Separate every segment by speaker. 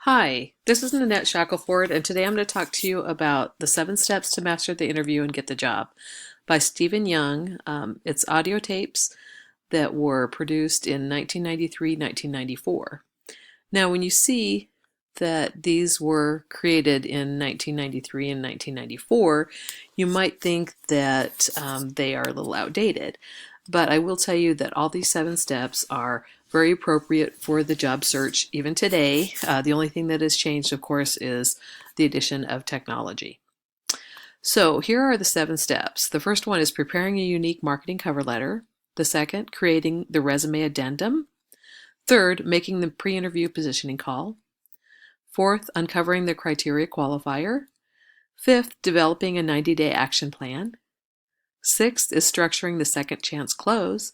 Speaker 1: Hi, this is Nanette Shackelford, and today I'm going to talk to you about the 7 steps to master the interview and get the job by Stephen Young. It's audio tapes that were produced in 1993, 1994. Now, when you see that these were created in 1993 and 1994, you might think that they are a little outdated. But I will tell you that all these 7 steps are very appropriate for the job search even today. The only thing that has changed, of course, is the addition of technology. So here are the 7 steps. The first one is preparing a unique marketing cover letter. The second, creating the resume addendum. Third, making the pre-interview positioning call. Fourth, uncovering the criteria qualifier. Fifth, developing a 90-day action plan. Sixth is structuring the second chance close.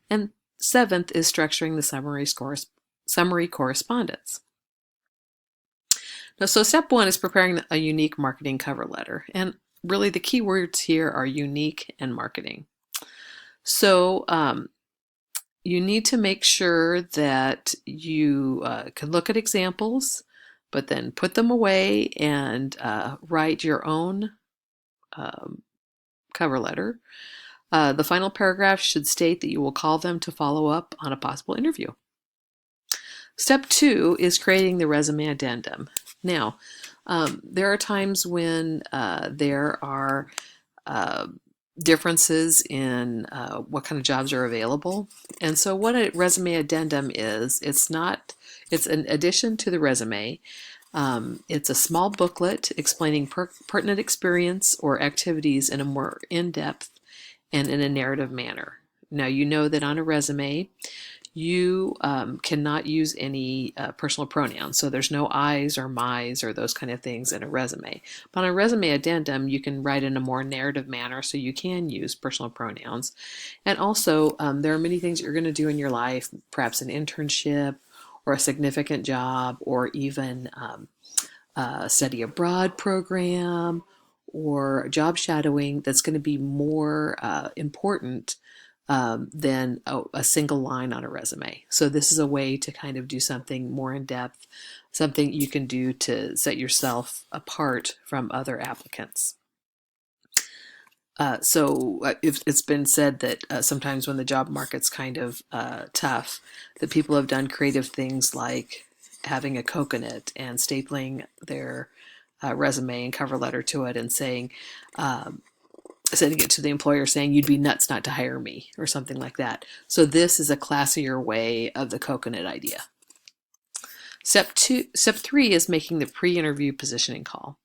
Speaker 1: And seventh is structuring the summary correspondence. Now, so step one is preparing a unique marketing cover letter. And really the key words here are unique and marketing. So you need to make sure that you can look at examples, but then put them away and write your own cover letter. The final paragraph should state that you will call them to follow up on a possible interview. Step two is creating the resume addendum. Now, there are times when there are differences in what kind of jobs are available. And so what a resume addendum is, it's an addition to the resume. It's a small booklet explaining pertinent experience or activities in a more in-depth and in a narrative manner. Now, you know that on a resume, you cannot use any personal pronouns. So there's no I's or my's or those kind of things in a resume. But on a resume addendum, you can write in a more narrative manner, so you can use personal pronouns. And also, there are many things you're going to do in your life, perhaps an internship or a significant job, or even a study abroad program or job shadowing that's going to be more important than a single line on a resume. So this is a way to kind of do something more in depth, something you can do to set yourself apart from other applicants. It's been said that sometimes when the job market's kind of tough, that people have done creative things like having a coconut and stapling their resume and cover letter to it and sending it to the employer saying you'd be nuts not to hire me or something like that. So this is a classier way of the coconut idea. Step three is making the pre-interview positioning call.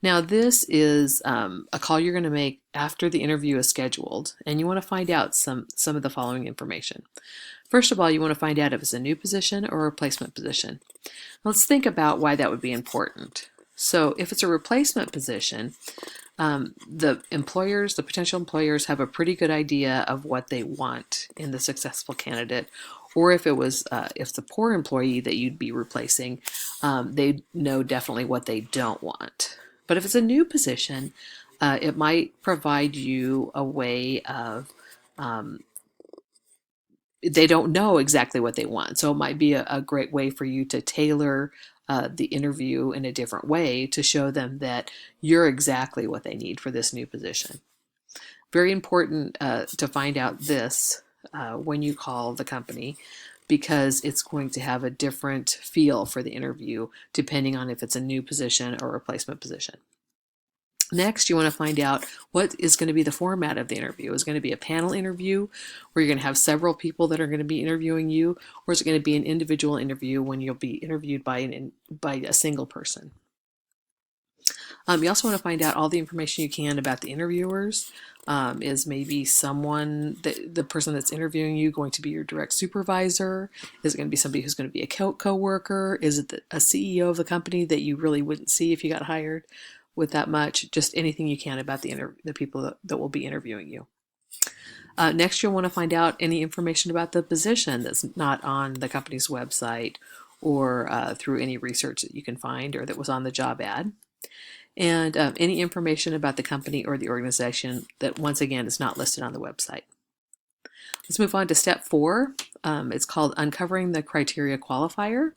Speaker 1: Now this is a call you're going to make after the interview is scheduled, and you want to find out some of the following information. First of all, you want to find out if it's a new position or a replacement position. Let's think about why that would be important. So if it's a replacement position, the potential employers have a pretty good idea of what they want in the successful candidate. Or if if the poor employee that you'd be replacing, they know definitely what they don't want. But if it's a new position, it might provide you a way of they don't know exactly what they want. So it might be a great way for you to tailor the interview in a different way to show them that you're exactly what they need for this new position. Very important to find out this when you call the company, because it's going to have a different feel for the interview depending on if it's a new position or replacement position. Next, you want to find out what is going to be the format of the interview. Is it going to be a panel interview where you're going to have several people that are going to be interviewing you, or is it going to be an individual interview when you'll be interviewed by a single person? You also want to find out all the information you can about the interviewers. Is maybe the person that's interviewing you going to be your direct supervisor? Is it going to be somebody who's going to be a co-worker? Is it a CEO of the company that you really wouldn't see if you got hired with that much? Just anything you can about the people that will be interviewing you. Next, you'll want to find out any information about the position that's not on the company's website or through any research that you can find or that was on the job ad. And any information about the company or the organization that, once again, is not listed on the website. Let's move on to step 4. It's called uncovering the criteria qualifier.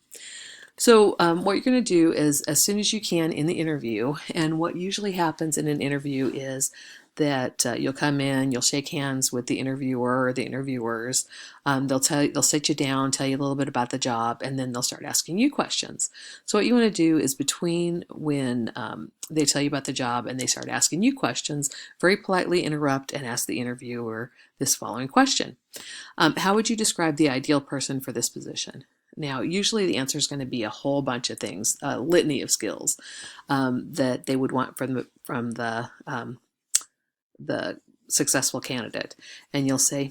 Speaker 1: So what you're going to do is as soon as you can in the interview, and what usually happens in an interview is that you'll come in, you'll shake hands with the interviewer or the interviewers. They'll sit you down, tell you a little bit about the job, and then they'll start asking you questions. So what you want to do is between when they tell you about the job and they start asking you questions, very politely interrupt and ask the interviewer this following question. How would you describe the ideal person for this position? Now, usually the answer is going to be a whole bunch of things, a litany of skills that they would want from the successful candidate. And you'll say,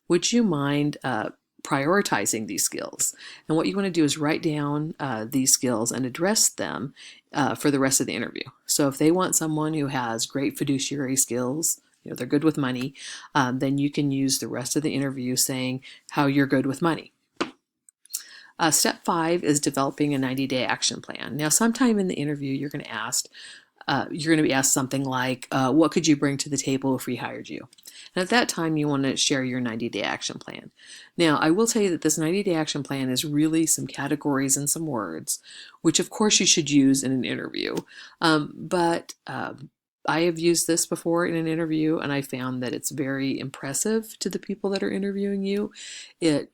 Speaker 1: would you mind prioritizing these skills? And what you want to do is write down these skills and address them for the rest of the interview. So if they want someone who has great fiduciary skills, they're good with money, then you can use the rest of the interview saying how you're good with money. Step 5 is developing a 90-day action plan. Now, sometime in the interview, you're going to be asked something like, what could you bring to the table if we hired you? And at that time, you want to share your 90-day action plan. Now, I will tell you that this 90-day action plan is really some categories and some words, which of course you should use in an interview. But I have used this before in an interview, and I found that it's very impressive to the people that are interviewing you. It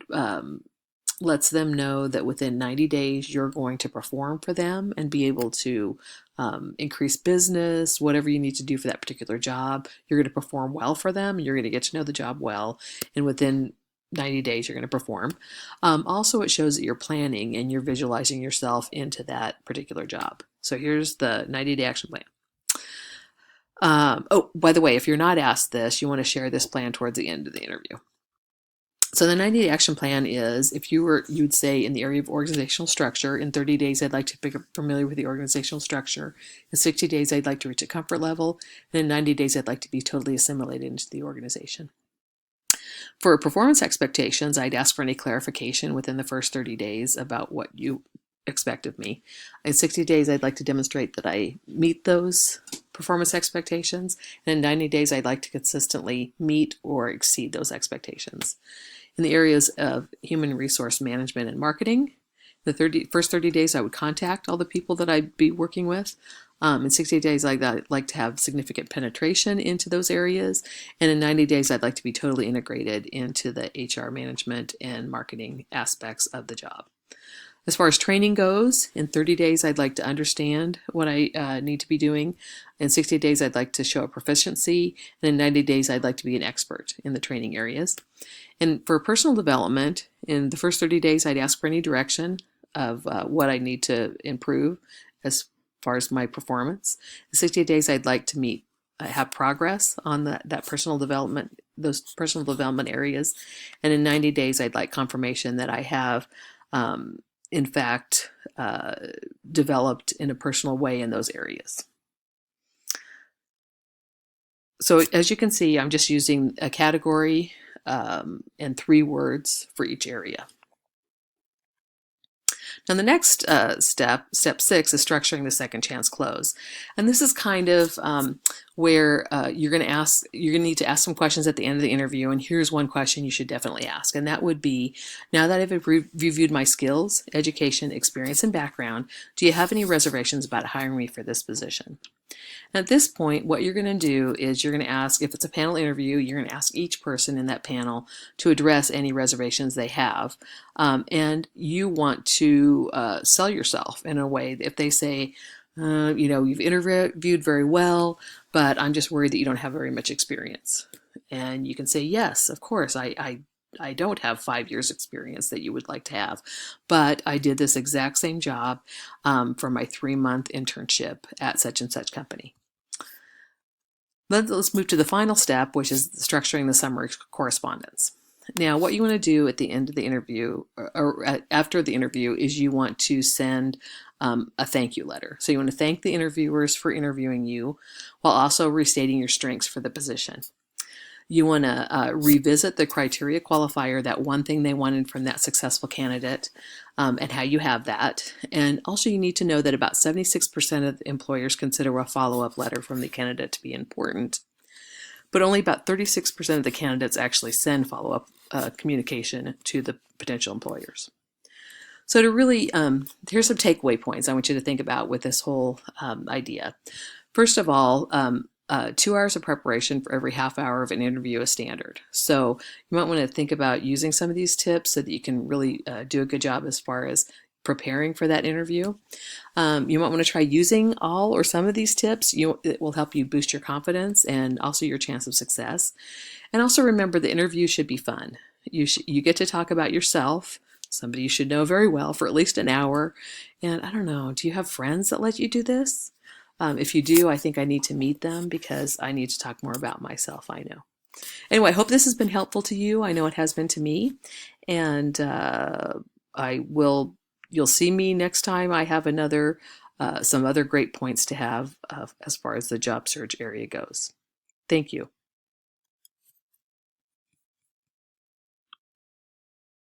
Speaker 1: lets them know that within 90 days you're going to perform for them and be able to increase business, whatever you need to do for that particular job. You're going to perform well for them. You're going to get to know the job well, and within 90 days you're going to perform. Also, it shows that you're planning and you're visualizing yourself into that particular job. So here's the 90-day action plan. Oh, by the way, if you're not asked this, you want to share this plan towards the end of the interview. So the 90-day action plan is, if you'd say in the area of organizational structure, in 30 days I'd like to become familiar with the organizational structure. In 60 days I'd like to reach a comfort level. And in 90 days I'd like to be totally assimilated into the organization. For performance expectations, I'd ask for any clarification within the first 30 days about what you expect of me. In 60 days I'd like to demonstrate that I meet those performance expectations. And in 90 days I'd like to consistently meet or exceed those expectations. In the areas of human resource management and marketing, the first 30 days I would contact all the people that I'd be working with. In 60 days I'd like to have significant penetration into those areas. And in 90 days I'd like to be totally integrated into the HR management and marketing aspects of the job. As far as training goes, in 30 days I'd like to understand what I need to be doing. In 60 days I'd like to show a proficiency. And in 90 days I'd like to be an expert in the training areas. And for personal development, in the first 30 days I'd ask for any direction of what I need to improve as far as my performance. In 60 days I'd like to have progress on that personal development, those personal development areas. And in 90 days I'd like confirmation that I have in fact developed in a personal way in those areas. So as you can see, I'm just using a category and 3 words for each area. Now the next step 6, is structuring the second chance close. And this is kind of where you're going to need to ask some questions at the end of the interview. And here's one question you should definitely ask. And that would be, now that I've reviewed my skills, education, experience, and background, do you have any reservations about hiring me for this position? At this point, what you're going to do is you're going to ask, if it's a panel interview, you're going to ask each person in that panel to address any reservations they have. And you want to sell yourself in a way. If they say, you've interviewed very well, but I'm just worried that you don't have very much experience. And you can say, yes, of course, I don't have 5 years experience that you would like to have, but I did this exact same job for my 3-month internship at such and such company. Let's move to the final step, which is structuring the summary correspondence. Now, what you want to do at the end of the interview, or after the interview, is you want to send a thank you letter. So you want to thank the interviewers for interviewing you, while also restating your strengths for the position. You want to revisit the criteria qualifier, that one thing they wanted from that successful candidate, and how you have that. And also you need to know that about 76% of employers consider a follow-up letter from the candidate to be important, but only about 36% of the candidates actually send follow-up communication to the potential employers. So to really, here's some takeaway points I want you to think about with this whole idea. First of all, 2 hours of preparation for every half hour of an interview is standard. So you might want to think about using some of these tips so that you can really do a good job as far as preparing for that interview. You might want to try using all or some of these tips. It will help you boost your confidence and also your chance of success. And also remember the interview should be fun. You get to talk about yourself, somebody you should know very well, for at least an hour. And I don't know, do you have friends that let you do this? If you do, I think I need to meet them because I need to talk more about myself. I know. Anyway, I hope this has been helpful to you. I know it has been to me. And I will, you'll see me next time I have some other great points to have as far as the job search area goes. Thank you.